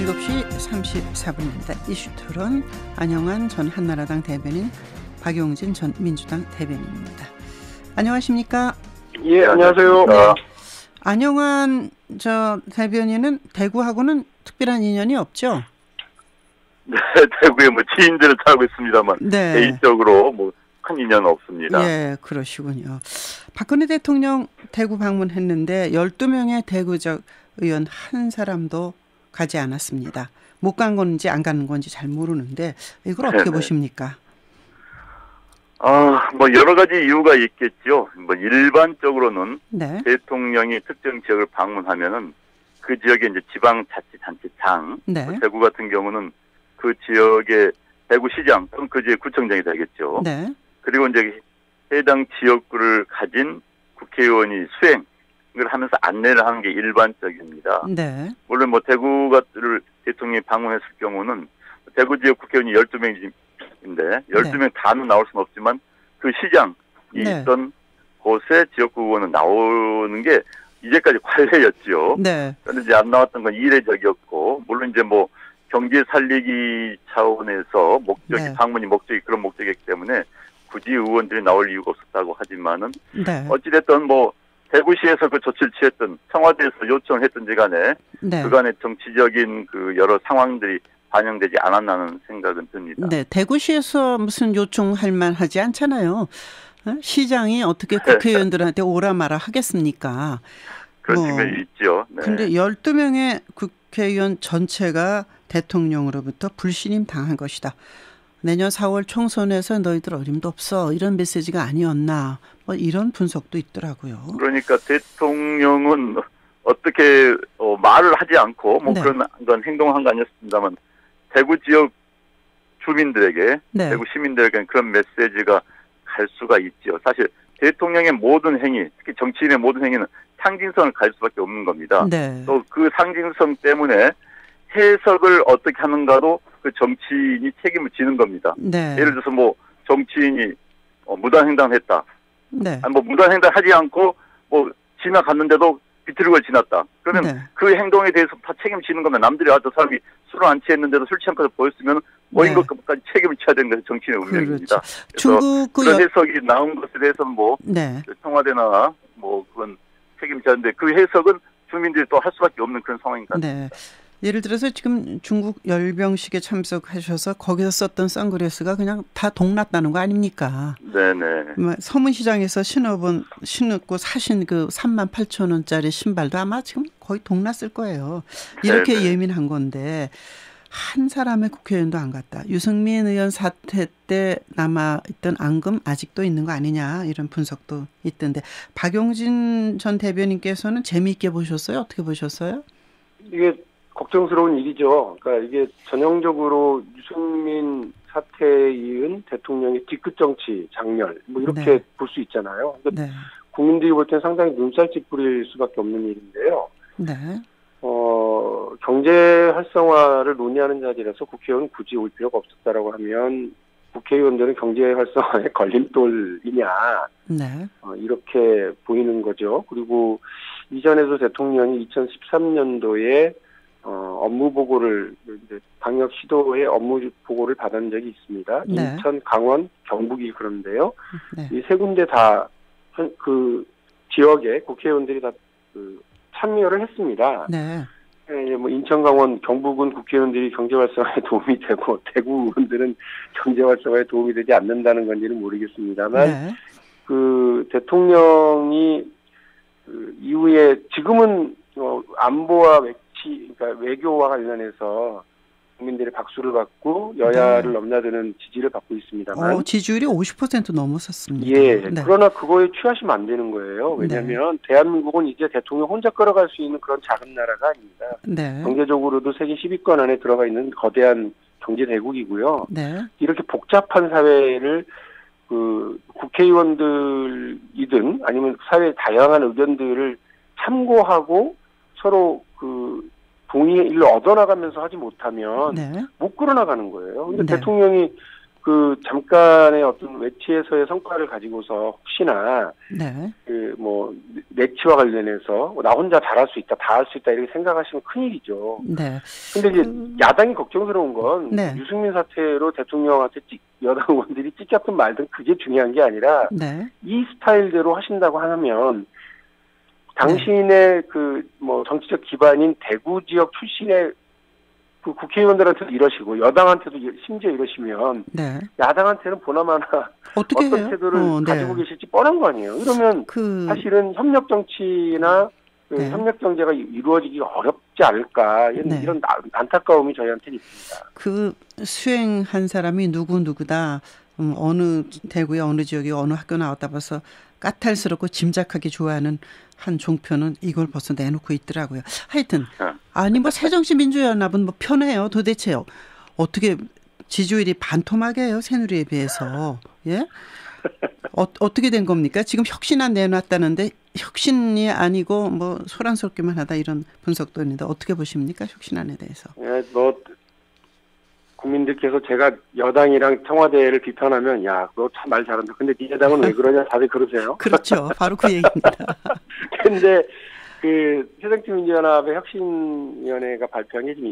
7시 34분입니다. 이슈토론 안영환 전 한나라당 대변인, 박용진 전 민주당 대변인입니다. 안녕하십니까? 예, 안녕하세요. 네. 안영환 저 대변인은 대구하고는 특별한 인연이 없죠? 네, 대구에 지인들을 살고 있습니다만 네. 개인적으로 큰 인연은 없습니다. 예, 그러시군요. 박근혜 대통령 대구 방문했는데 12명의 대구적 의원 한 사람도 가지 않았습니다. 못 간 건지 안 가는 건지 잘 모르는데 이걸 어떻게 보십니까? 여러 가지 이유가 있겠죠. 일반적으로는 네. 대통령이 특정 지역을 방문하면은 그 지역의 이제 지방자치단체장, 네. 대구 같은 경우는 그 지역의 대구시장 또는 그 지역 구청장이 되겠죠. 네. 그리고 이제 해당 지역구를 가진 국회의원이 수행을 하면서 안내를 하는 게 일반적입니다. 네. 물론 대구를 대통령이 방문했을 경우는 대구 지역 국회의원이 12명인데 12명 다는 나올 수는 없지만 그 시장이 네. 있던 곳에 지역구 의원은 나오는 게 이제까지 관례였죠. 네. 그런데 이제 안 나왔던 건 이례적이었고, 물론 이제 경제 살리기 차원에서 네. 방문이 그런 목적이기 때문에 굳이 의원들이 나올 이유가 없었다고 하지만은, 네. 어찌됐든 대구시에서 그 조치를 취했던, 청와대에서 요청을 했던지 간에, 네. 그간의 정치적인 여러 상황들이 반영되지 않았나는 생각은 듭니다. 네. 대구시에서 무슨 요청할 만하지 않잖아요. 시장이 어떻게 국회의원들한테 오라 마라 하겠습니까? 그런 측면이 있죠. 네. 근데 12명의 국회의원 전체가 대통령으로부터 불신임 당한 것이다. 내년 4월 총선에서 너희들 어림도 없어. 이런 메시지가 아니었나. 이런 분석도 있더라고요. 그러니까 대통령은 어떻게 말을 하지 않고 네. 그런 행동을 한 거 아니었습니다만, 대구 지역 주민들에게, 네. 대구 시민들에게는 그런 메시지가 갈 수가 있죠. 사실 대통령의 모든 행위, 특히 정치인의 모든 행위는 상징성을 갈 수밖에 없는 겁니다. 네. 또 그 상징성 때문에 해석을 어떻게 하는가도 그 정치인이 책임을 지는 겁니다. 네. 예를 들어서 정치인이 무단횡단을 했다. 네. 무단횡단 하지 않고 지나갔는데도 비틀고 지났다. 그러면 네. 그 행동에 대해서 다 책임지는 거면, 남들이 저 사람이 술을 안 취했는데도 술 취한 것을 보였으면 네. 것까지 책임을 져야 되는 것이 정치인의 운명입니다. 그렇죠. 중국 그런 해석이 나온 것에 대해서는 네. 청와대나 그건 책임져야 하는데, 그 해석은 주민들이 또 할 수밖에 없는 그런 상황인 것 같습니다. 네. 예를 들어서 지금 중국 열병식에 참석하셔서 거기서 썼던 선글라스가 그냥 다 동났다는 거 아닙니까? 네네. 서문시장에서 신었고 사신 그 38,000원짜리 신발도 아마 지금 거의 동났을 거예요. 이렇게 네네. 예민한 건데 한 사람의 국회의원도 안 갔다. 유승민 의원 사태 때 남아있던 앙금 아직도 있는 거 아니냐, 이런 분석도 있던데, 박용진 전 대변인께서는 재미있게 보셨어요? 어떻게 보셨어요? 이게 걱정스러운 일이죠. 그러니까 이게 전형적으로 유승민 사태에 이은 대통령의 뒤끝 정치 장렬, 이렇게 네. 볼 수 있잖아요. 그러니까 네. 국민들이 볼 때는 상당히 눈살 찌푸릴 수밖에 없는 일인데요. 네. 경제 활성화를 논의하는 자리라서 국회의원 굳이 올 필요가 없었다라고 하면 국회의원들은 경제 활성화의 걸림돌이냐, 네. 이렇게 보이는 거죠. 그리고 이전에도 대통령이 2013년도에 업무 보고를, 방역 시도의 업무 보고를 받은 적이 있습니다. 네. 인천, 강원, 경북이 그런데요. 네. 이 세 군데 다 그 지역에 국회의원들이 다 참여를 했습니다. 네. 인천, 강원, 경북은 국회의원들이 경제 활성화에 도움이 되고, 대구 의원들은 경제 활성화에 도움이 되지 않는다는 건지는 모르겠습니다만, 네. 그 대통령이 이후에 지금은 안보와 그러니까 외교와 관련해서 국민들의 박수를 받고 여야를 넘나드는 지지를 받고 있습니다만, 지지율이 50% 넘었었습니다. 예. 네. 그러나 그거에 취하시면 안 되는 거예요. 왜냐하면 대한민국은 이제 대통령 혼자 끌어갈 수 있는 그런 작은 나라가 아닙니다. 네. 경제적으로도 세계 10위권 안에 들어가 있는 거대한 경제 대국이고요. 네. 이렇게 복잡한 사회를 국회의원들이든 아니면 사회의 다양한 의견들을 참고하고 서로 동의를 얻어나가면서 하지 못하면 네. 못 끌어나가는 거예요. 근데 네. 대통령이 그 잠깐의 어떤 외치에서의 성과를 가지고서 혹시나 네. 그 뭐 내치와 관련해서 나 혼자 잘할 수 있다, 다 할 수 있다 이렇게 생각하시면 큰일이죠. 네. 근데 이제 야당이 걱정스러운 건 네. 유승민 사태로 대통령한테 여당 의원들이 찍혔든 말든 그게 중요한 게 아니라 네. 이 스타일대로 하신다고 하면 당신의 그 뭐 정치적 기반인 대구 지역 출신의 그 국회의원들한테도 이러시고 여당한테도 심지어 이러시면 네. 야당한테는 보나마나 어떻게 어떤 해요? 태도를 네. 가지고 계실지 뻔한 거 아니에요. 그러면 사실은 협력 정치나 그 네. 협력 경제가 이루어지기가 어렵지 않을까 네. 이런 안타까움이 저희한테는 있습니다. 그 수행한 사람이 누구다 어느 대구의 어느 지역에 어느 학교 나왔다 봐서 까탈스럽고 짐작하기 좋아하는 한 종편은 이걸 벌써 내놓고 있더라고요. 하여튼 아니 뭐 새정치민주연합은 뭐 편해요. 도대체요. 어떻게 지지율이 반토막이에요. 새누리에 비해서. 예? 어떻게 된 겁니까? 지금 혁신안 내놨다는데 혁신이 아니고 뭐 소란스럽기만 하다 이런 분석도 있는데 어떻게 보십니까? 혁신안에 대해서. 예, 뭐 국민들께서 제가 여당이랑 청와대를 비판하면 야, 그거 참 말 잘한다. 근데 네 여당은 왜 그러냐 다들 그러세요. 그렇죠. 바로 그 얘기입니다. 근데 그 새정치민주연합의 혁신위원회가 발표한 게 지금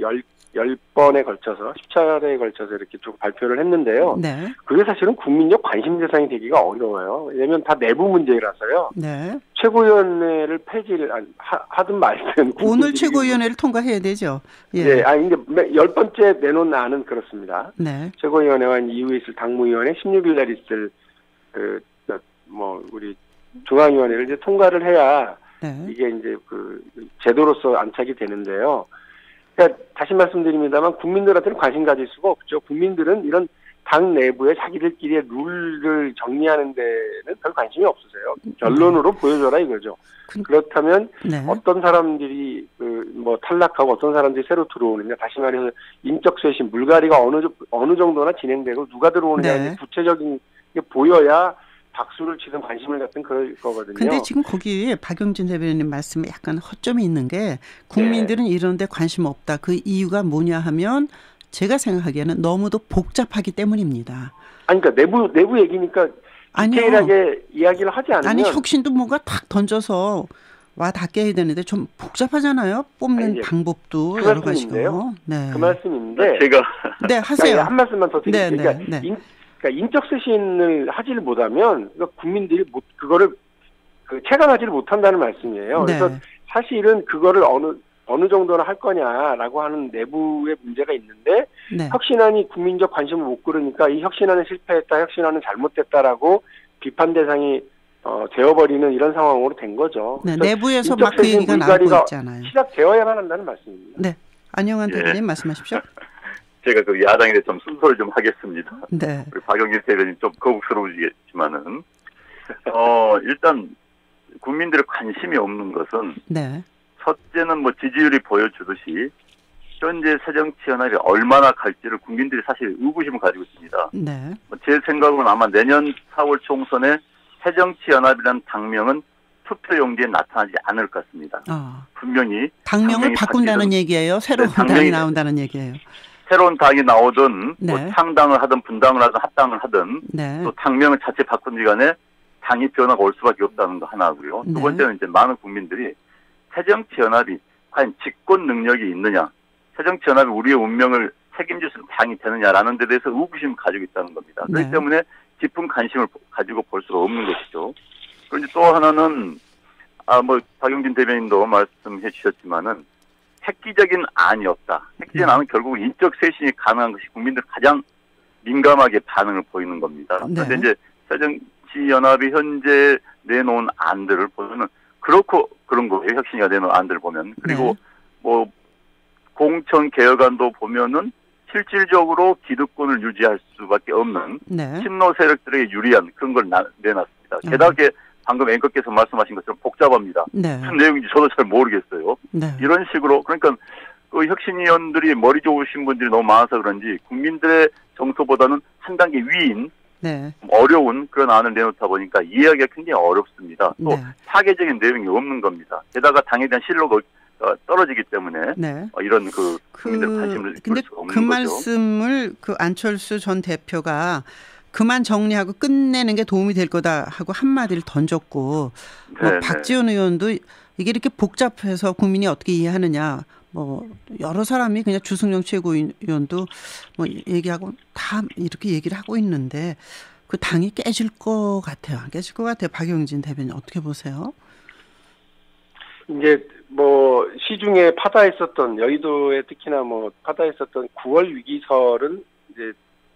10번에 걸쳐서 10차례에 걸쳐서 이렇게 쭉 발표를 했는데요. 네. 그게 사실은 국민적 관심 대상이 되기가 어려워요. 왜냐하면 다 내부 문제라서요. 네. 최고위원회를 폐지를 하든 말든 오늘 최고위원회를 통과해야 되죠. 예. 네, 근데 10번째 내놓은 안은 그렇습니다. 네. 최고위원회와 이후에 있을 당무위원회, 16일 날 있을 우리 중앙위원회를 이제 통과를 해야 네. 이게 이제 그 제도로서 안착이 되는데요. 그러니까 다시 말씀드립니다만 국민들한테는 관심 가질 수가 없죠. 국민들은 이런 당 내부의 자기들끼리의 룰을 정리하는 데는 별 관심이 없으세요. 결론으로 보여줘라 이거죠. 그렇다면 네. 어떤 사람들이 뭐 탈락하고 어떤 사람들이 새로 들어오느냐, 다시 말해서 인적 쇄신, 물갈이가 어느 정도나 진행되고 누가 들어오느냐 네. 구체적인 게 보여야 박수를 치든 관심을 갖든 그럴 거거든요. 근데 지금 거기 박용진 대변인 말씀에 약간 허점이 있는 게 국민들은 이런 데 관심 없다. 그 이유가 뭐냐 하면 제가 생각하기에는 너무도 복잡하기 때문입니다. 아니 그러니까 내부 얘기니까 디테일하게 이야기를 하지 않으면 아니 혁신도 뭔가 탁 던져서 와 닿게 해야 되는데 좀 복잡하잖아요. 뽑는 방법도 여러 가지고. 네. 그 말씀인데 제가 네 하세요. 한 말씀만 더 드릴게요. 네. 그러니까 인적 쇄신을 하지를 못하면 그러니까 국민들이 그거를 체감하지를 못한다는 말씀이에요. 네. 그래서 사실은 그거를 어느 정도나 할 거냐라고 하는 내부의 문제가 있는데 네. 혁신안이 국민적 관심을 못 끌으니까 이 혁신안은 실패했다, 혁신안은 잘못됐다라고 비판 대상이 되어버리는 이런 상황으로 된 거죠. 네, 내부에서 막 그 얘기가 나오고 있잖아요. 시작되어야만 한다는 말씀입니다. 네, 안영환 대변인 말씀하십시오. 제가 그 야당에 대해 좀 순서를 좀 하겠습니다. 네. 우리 박용진 대변인 좀 거북스러우시겠지만은 일단 국민들의 관심이 없는 것은 네. 첫째는 뭐 지지율이 보여주듯이 현재 새정치연합이 얼마나 갈지를 국민들이 사실 의구심을 가지고 있습니다. 네. 제 생각으로는 아마 내년 4월 총선에 새정치연합이라는 당명은 투표 용지에 나타나지 않을 것 같습니다. 분명히 당명을 바꾼다는 얘기예요. 새로운 당이 나온다는 얘기예요. 새로운 당이 나오든 네. 뭐 창당을 하든 분당을 하든 합당을 하든 네. 또 당명을 자체 바꾼 지간에 당이 변화가 올 수밖에 없다는 거 하나고요. 두 번째는 이제 많은 국민들이 새정치연합이 과연 집권 능력이 있느냐, 새정치연합이 우리의 운명을 책임질 수 있는 당이 되느냐라는 데 대해서 의구심을 가지고 있다는 겁니다. 그렇기 때문에 깊은 관심을 가지고 볼 수가 없는 것이죠. 그런데 또 하나는 박용진 대변인도 말씀해 주셨지만은 획기적인 안이 없다. 획기적인 안은 결국 인적 쇄신이 가능한 것이 국민들 가장 민감하게 반응을 보이는 겁니다. 그런데 이제 새정치연합이 현재 내놓은 안들을 보면은 그렇고 그런 거예요. 혁신이가 내놓은 안들을 보면. 그리고 뭐 공천 개혁안도 보면은 실질적으로 기득권을 유지할 수밖에 없는 친노 세력들에게 유리한 그런 걸 내놨습니다. 게다가 방금 앵커께서 말씀하신 것처럼 복잡합니다. 무슨 내용인지 저도 잘 모르겠어요. 이런 식으로 그러니까 그 혁신위원들이 머리 좋으신 분들이 너무 많아서 그런지 국민들의 정서보다는 한 단계 위인 어려운 그런 안을 내놓다 보니까 이해하기가 굉장히 어렵습니다. 또 파괴적인 내용이 없는 겁니다. 게다가 당에 대한 신뢰가 떨어지기 때문에 네. 이런 국민들 관심을 줄 수가 없는 그 거죠. 말씀을 안철수 전 대표가 그만 정리하고 끝내는 게 도움이 될 거다 하고 한마디를 던졌고 박지원 의원도 이게 이렇게 복잡해서 국민이 어떻게 이해하느냐 여러 사람이 그냥 주승용 최고위원도 얘기하고 다 이렇게 얘기를 하고 있는데 그 당이 깨질 것 같아요. 안 깨질 것 같아요. 박용진 대변인 어떻게 보세요? 이제 시중에 파다했었던 여의도에 특히나 파다했었던 9월 위기설은 이제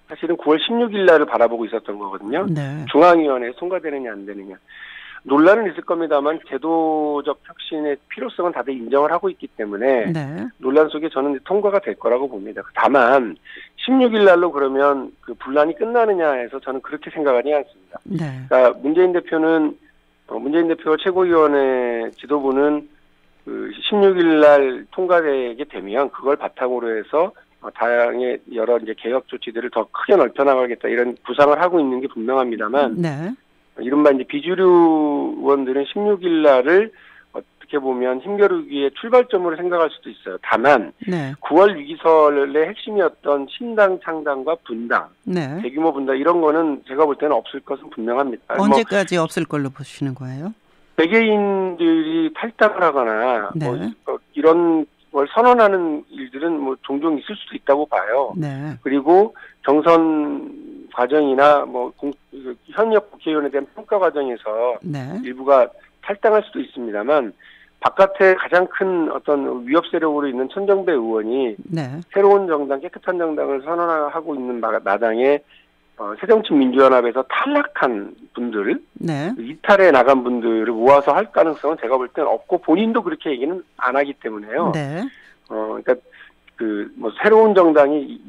사실은 9월 16일 날을 바라보고 있었던 거거든요. 네. 중앙위원회에 통과되느냐 안 되느냐. 논란은 있을 겁니다만 제도적 혁신의 필요성은 다들 인정을 하고 있기 때문에 네. 논란 속에 저는 통과가 될 거라고 봅니다. 다만 16일 날로 그러면 그 분란이 끝나느냐 해서 저는 그렇게 생각하지 않습니다. 네. 그러니까 문재인 대표와 최고위원회 지도부는 16일 날 통과되게 되면 그걸 바탕으로 해서 다양의 여러 이제 개혁 조치들을 더 크게 넓혀나가겠다 이런 구상을 하고 있는 게 분명합니다만 네. 이른바 이제 비주류 의원들은 16일 날을 어떻게 보면 힘겨루기의 출발점으로 생각할 수도 있어요. 다만 네. 9월 위기설의 핵심이었던 신당 창당과 분당, 네. 대규모 분당 이런 거는 제가 볼 때는 없을 것은 분명합니다. 언제까지 없을 걸로 보시는 거예요? 외계인들이 탈당을 하거나 네. 이런 걸 선언하는 일들은 종종 있을 수도 있다고 봐요. 네. 그리고 경선 과정이나 현역 국회의원에 대한 평가 과정에서 네. 일부가 탈당할 수도 있습니다만 바깥에 가장 큰 어떤 위협 세력으로 있는 천정배 의원이 네. 새로운 정당, 깨끗한 정당을 선언하고 있는 마당에 새정치민주연합에서 탈락한 분들, 네. 이탈해 나간 분들을 모아서 할 가능성은 제가 볼 때는 없고 본인도 그렇게 얘기는 안 하기 때문에요. 네. 그러니까 새로운 정당이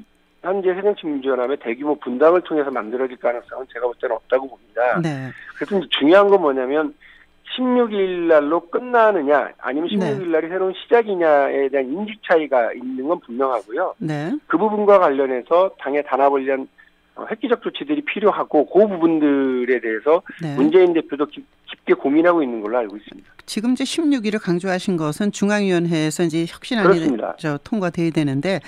현재 새정치민주연합의 대규모 분당을 통해서 만들어질 가능성은 제가 볼 때는 없다고 봅니다. 네. 그래서 중요한 건 뭐냐면 16일 날로 끝나느냐 아니면 16일 날이 새로운 시작이냐에 대한 인식 차이가 있는 건 분명하고요. 네. 그 부분과 관련해서 당의 단합을 위한 획기적 조치들이 필요하고 그 부분들에 대해서 네. 문재인 대표도 깊게 고민하고 있는 걸로 알고 있습니다. 지금 이제 16일을 강조하신 것은 중앙위원회에서 이제 혁신안이 통과돼야 되는데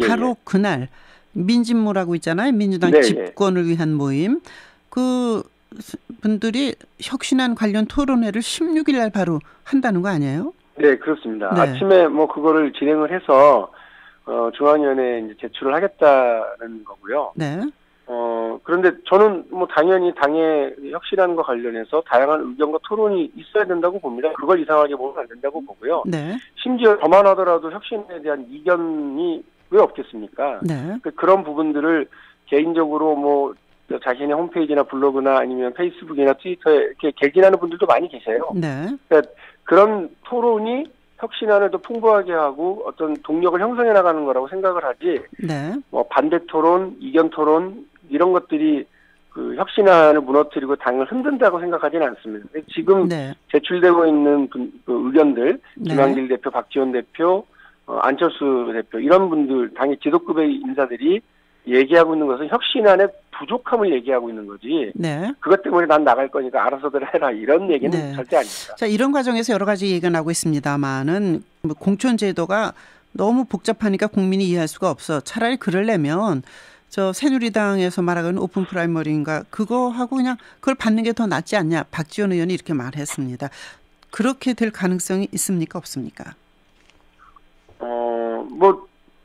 바로 그날 민진모라고 있잖아요. 민주당 집권을 위한 모임. 그 분들이 혁신안 관련 토론회를 16일 날 바로 한다는 거 아니에요? 네, 그렇습니다. 네. 아침에 그거를 진행을 해서 중앙위원회에 이제 제출을 하겠다는 거고요. 네. 그런데 저는 당연히 당의 혁신안과 관련해서 다양한 의견과 토론이 있어야 된다고 봅니다. 그걸 이상하게 보면 안 된다고 보고요. 네. 심지어 저만 하더라도 혁신에 대한 이견이 왜 없겠습니까? 네. 그런 부분들을 개인적으로 자신의 홈페이지나 블로그나 아니면 페이스북이나 트위터에 이렇게 개진하는 분들도 많이 계세요. 네. 그러니까 그런 토론이 혁신안을 더 풍부하게 하고 어떤 동력을 형성해 나가는 거라고 생각을 하지. 네. 반대 토론, 이견 토론 이런 것들이 그 혁신안을 무너뜨리고 당을 흔든다고 생각하지는 않습니다. 지금 제출되고 있는 그 의견들, 김한길 대표, 박지원 대표, 안철수 대표 이런 분들 당의 지도급의 인사들이 얘기하고 있는 것은 혁신안의 부족함을 얘기하고 있는 거지. 네. 그것 때문에 난 나갈 거니까 알아서들 해라 이런 얘기는 절대 아닙니다. 자, 이런 과정에서 여러 가지 얘기가 나오고 있습니다만은 공천제도가 너무 복잡하니까 국민이 이해할 수가 없어. 차라리 그러려면 새누리당에서 말하는 오픈 프라이머리인가 그거 하고 그냥 그걸 받는 게 더 낫지 않냐. 박지원 의원이 이렇게 말했습니다. 그렇게 될 가능성이 있습니까 없습니까?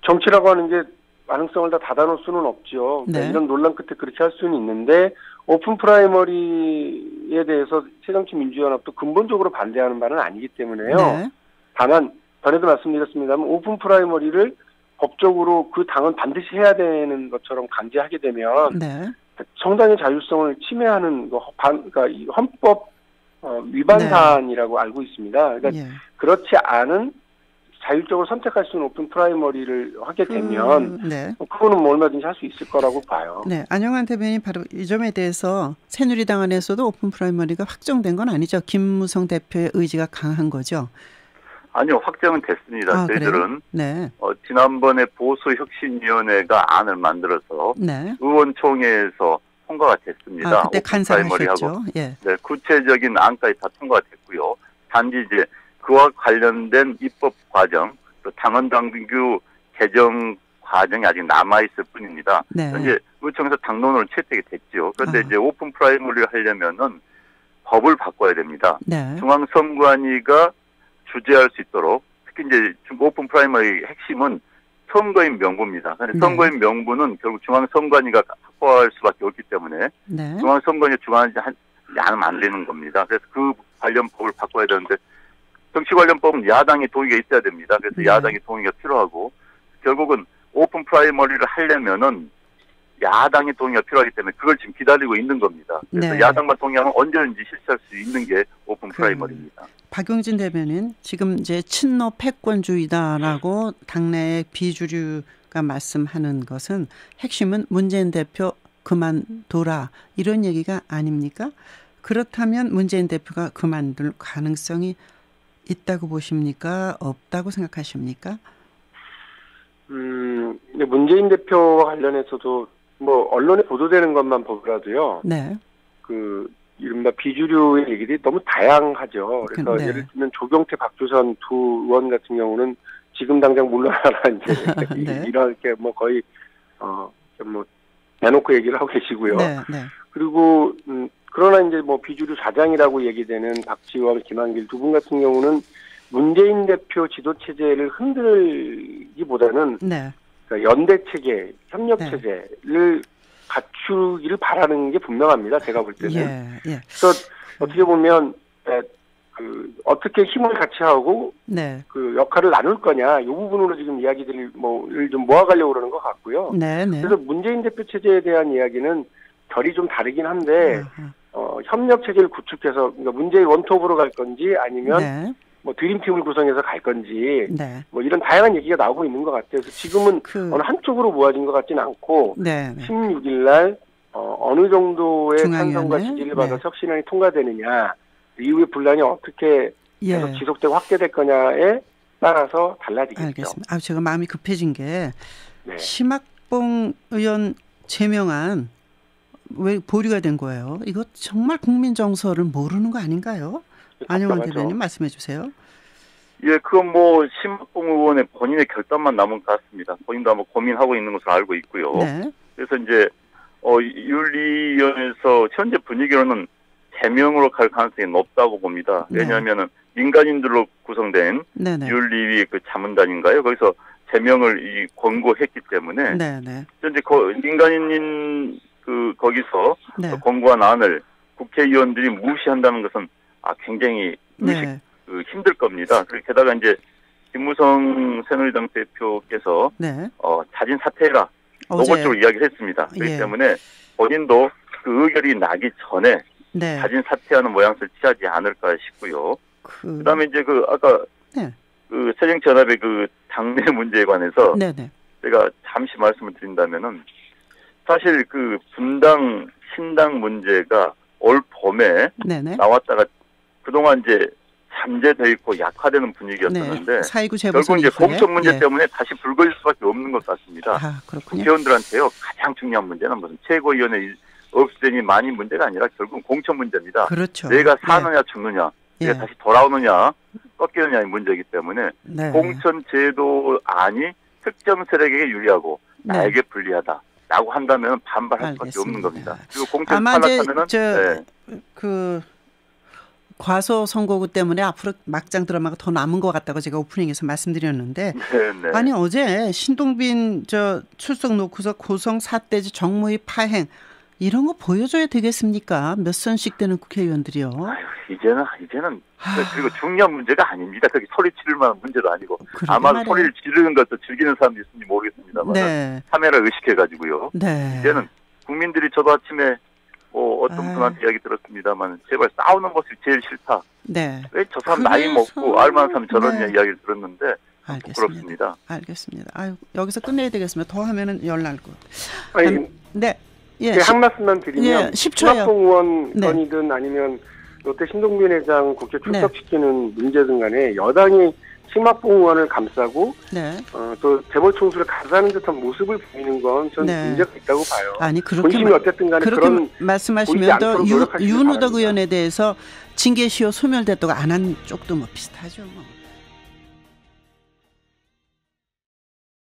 정치라고 하는 게 가능성을 다 닫아놓을 수는 없죠. 그러니까 이런 논란 끝에 그렇게 할 수는 있는데 오픈 프라이머리에 대해서 새정치민주연합도 근본적으로 반대하는 바는 아니기 때문에요. 다만 전에도 말씀드렸습니다만 오픈 프라이머리를 법적으로 그 당은 반드시 해야 되는 것처럼 강제하게 되면 정당의 자율성을 침해하는 그러니까 헌법 위반 사안이라고 알고 있습니다. 그러니까 그렇지 않은 자율적으로 선택할 수 있는 오픈 프라이머리를 하게 되면 그거는 얼마든지 할 수 있을 거라고 봐요. 네, 안영환 대변인 바로 이 점에 대해서 새누리당 안에서도 오픈 프라이머리가 확정된 건 아니죠. 김무성 대표의 의지가 강한 거죠. 아니요, 확정은 됐습니다. 저희들은 지난번에 보수혁신위원회가 안을 만들어서 의원총회에서 통과가 됐습니다. 그때 간사하셨죠. 네, 구체적인 안까지 다 통과가 됐고요. 단지 이제 그와 관련된 입법 과정, 또 당헌 당규 개정 과정이 아직 남아있을 뿐입니다. 네. 현재 의총에서 당론으로 채택이 됐죠. 그런데 이제 오픈 프라이머리를 하려면은 법을 바꿔야 됩니다. 네. 중앙선관위가 주재할 수 있도록, 특히 이제 오픈 프라이머리의 핵심은 선거인 명부입니다. 그런데 선거인 명부는 결국 중앙선관위가 확보할 수밖에 없기 때문에 네. 중앙선관위가 주관하지 않으면 안 되는 겁니다. 그래서 그 관련 법을 바꿔야 되는데 정치 관련 법은 야당의 동의가 있어야 됩니다. 그래서 네. 야당의 동의가 필요하고 결국은 오픈 프라이머리를 하려면은 야당의 동의가 필요하기 때문에 그걸 지금 기다리고 있는 겁니다. 그래서 네. 야당만 동의하면 언제든지 실시할 수 있는 게 오픈 프라이머리입니다. 박용진 대변인 지금 이제 친노 패권주의다라고 당내의 비주류가 말씀하는 것은 핵심은 문재인 대표 그만둬라 이런 얘기가 아닙니까? 그렇다면 문재인 대표가 그만둘 가능성이 있다고 보십니까? 없다고 생각하십니까? 근데 문재인 대표와 관련해서도 뭐 언론에 보도되는 것만 보더라도요. 네. 그 이른바 비주류의 얘기들이 너무 다양하죠. 그래서 네. 예를 들면 조경태, 박주선 두 의원 같은 경우는 지금 당장 물러나라 이제 네. 이렇게 뭐 거의 뭐 내놓고 얘기를 하고 계시고요. 네. 네. 그리고 그러나 이제 뭐 비주류 사장이라고 얘기되는 박지원, 김한길 두 분 같은 경우는 문재인 대표 지도 체제를 흔들기보다는 네. 그러니까 연대 체계, 협력 네. 체제를 갖추기를 바라는 게 분명합니다. 제가 볼 때는. 예. 그래서 어떻게 보면 어떻게 힘을 같이 하고 네. 그 역할을 나눌 거냐 이 부분으로 지금 이야기들을 좀 모아가려고 그러는 것 같고요. 네. 네. 그래서 문재인 대표 체제에 대한 이야기는 결이 좀 다르긴 한데 협력 체제를 구축해서 그러니까 문재인 원톱으로 갈 건지 아니면 네. 뭐 드림팀을 구성해서 갈 건지 네. 뭐 이런 다양한 얘기가 나오고 있는 것 같아요. 그래서 지금은 어느 한쪽으로 모아진 것 같지는 않고 네. 16일 날 어느 정도의 중앙위원회? 찬성과 지지를 받아 네. 혁신안이 통과되느냐 이후의 분란이 어떻게 계속 지속되고 확대될 거냐에 따라서 달라지겠죠. 알겠습니다. 제가 마음이 급해진 게 네. 심학봉 의원 제명안 왜 보류가 된 거예요? 이거 정말 국민 정서를 모르는 거 아닌가요? 안영환 대변인 말씀해 주세요. 예, 그건 뭐 심학봉 의원의 본인의 결단만 남은 것 같습니다. 본인도 아마 고민하고 있는 것으로 알고 있고요. 네. 그래서 이제 윤리위원회에서 현재 분위기로는 제명으로 갈 가능성이 높다고 봅니다. 왜냐하면은 민간인들로 구성된 네네. 윤리위 그 자문단인가요? 거기서 제명을 권고했기 때문에 네네. 현재 민간인 거기서 네. 권고한 안을 국회의원들이 무시한다는 것은 굉장히 힘들 겁니다. 게다가 이제 김무성 새누리당 대표께서 네. 자진 사퇴해라 노골적으로 이야기를 했습니다. 그렇기 때문에 본인도 그 의결이 나기 전에 네. 자진 사퇴하는 모양새를 취하지 않을까 싶고요. 그다음에 이제 아까 새정치연합의 당내 문제에 관해서 제가 잠시 말씀을 드린다면은 사실 분당 신당 문제가 올 봄에 나왔다가 그동안 이제 잠재되어 있고 약화되는 분위기였었는데 결국 이제 공천 문제 때문에 다시 불거질 수밖에 없는 것 같습니다. 국회의원들한테요 가장 중요한 문제는 무슨 최고위원회 없애니 많이 문제가 아니라 결국은 공천 문제입니다. 그렇죠. 내가 사느냐 죽느냐, 내가 다시 돌아오느냐 꺾이느냐의 문제이기 때문에 공천 제도 안이 특정 세력에게 유리하고 나에게 불리하다. 라고 한다면 반발할 수밖에 없는 겁니다. 그리고 공천 탈락하면은 과소 선거구 때문에 앞으로 막장 드라마가 더 남은 것 같다고 제가 오프닝에서 말씀드렸는데 아니 어제 신동빈 출석 놓고서 고성 사대지 정무위 파행 이런 거 보여줘야 되겠습니까? 몇 선씩 되는 국회의원들이요. 이제는 그리고 중요한 문제가 아닙니다. 그게 소리 지를 만한 문제도 아니고 아마 소리를 지르는 것도 즐기는 사람도 있는지 모르겠습니다만 카메라 의식해가지고요. 이제는 국민들이 저도 아침에 어떤 분한테 이야기 들었습니다만 제발 싸우는 것이 제일 싫다. 왜 저 사람 나이 먹고 알만한 사람이 저런 이야기를 들었는데 부끄럽습니다. 알겠습니다. 여기서 끝내야 되겠습니다. 더 하면은 열날 것. 한 말씀만 드리면 10초요. 심학봉 의원 건이든 아니면 롯데 신동빈 회장 국회 출석시키는 문제든 간에 여당이 식mak봉의원을 감싸고 네. 또 재벌 총수를 감싸는 듯한 모습을 보이는 건 저는 네. 문제가 있다고 봐요. 아니 그렇게 본심이 어쨌든 간에 그렇게 그런 말씀하시면 또 노력하시길 윤우덕 바랍니다. 의원에 대해서 징계시효 소멸됐다고 안 한 쪽도 뭐 비슷하죠. 뭐.